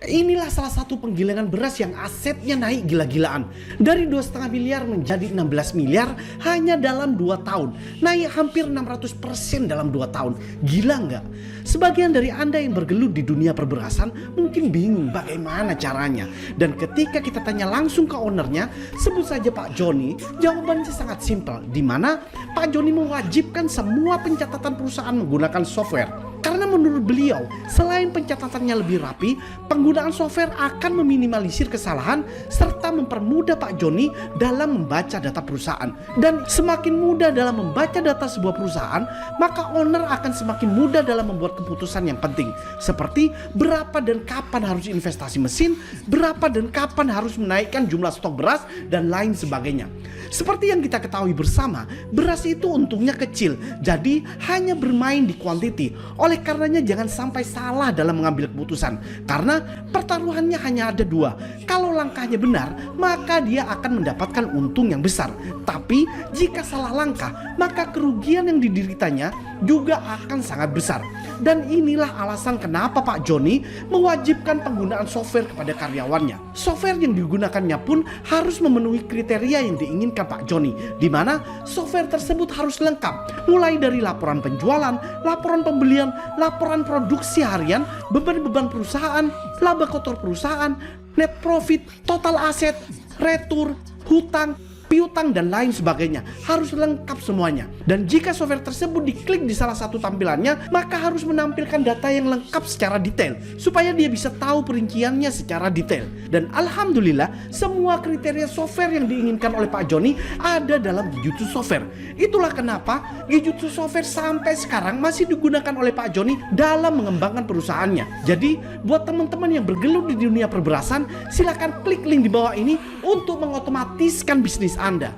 Inilah salah satu penggilingan beras yang asetnya naik gila-gilaan. Dari 2,5 miliar menjadi 16 miliar hanya dalam 2 tahun. Naik hampir 600% dalam 2 tahun. Gila nggak? Sebagian dari Anda yang bergelut di dunia perberasan mungkin bingung bagaimana caranya. Dan ketika kita tanya langsung ke ownernya, sebut saja Pak Joni, jawabannya sangat simpel. Di mana Pak Joni mewajibkan semua pencatatan perusahaan menggunakan software. Karena menurut beliau, selain pencatatannya lebih rapi, penggunaan software akan meminimalisir kesalahan serta mempermudah Pak Joni dalam membaca data perusahaan. Dan semakin mudah dalam membaca data sebuah perusahaan, maka owner akan semakin mudah dalam membuat keputusan yang penting. Seperti berapa dan kapan harus investasi mesin, berapa dan kapan harus menaikkan jumlah stok beras, dan lain sebagainya. Seperti yang kita ketahui bersama, beras itu untungnya kecil, jadi hanya bermain di quantity. Oleh karenanya jangan sampai salah dalam mengambil keputusan, karena pertaruhannya hanya ada 2. Kalau langkahnya benar, maka dia akan mendapatkan untung yang besar. Tapi jika salah langkah, maka kerugian yang dideritanya juga akan sangat besar. Dan inilah alasan kenapa Pak Joni mewajibkan penggunaan software kepada karyawannya. Software yang digunakannya pun harus memenuhi kriteria yang diinginkan Pak Joni, di mana software tersebut harus lengkap, mulai dari laporan penjualan, laporan pembelian, laporan produksi harian, beban-beban perusahaan, laba kotor perusahaan, net profit, total aset, retur, hutang, piutang, dan lain sebagainya. Harus lengkap semuanya. Dan jika software tersebut diklik di salah satu tampilannya, maka harus menampilkan data yang lengkap secara detail, supaya dia bisa tahu perinciannya secara detail. Dan alhamdulillah, semua kriteria software yang diinginkan oleh Pak Joni ada dalam Gijutsu Software. Itulah kenapa Gijutsu Software sampai sekarang masih digunakan oleh Pak Joni dalam mengembangkan perusahaannya. Jadi, buat teman-teman yang bergelut di dunia perberasan, silakan klik link di bawah ini untuk mengotomatiskan bisnis Anda.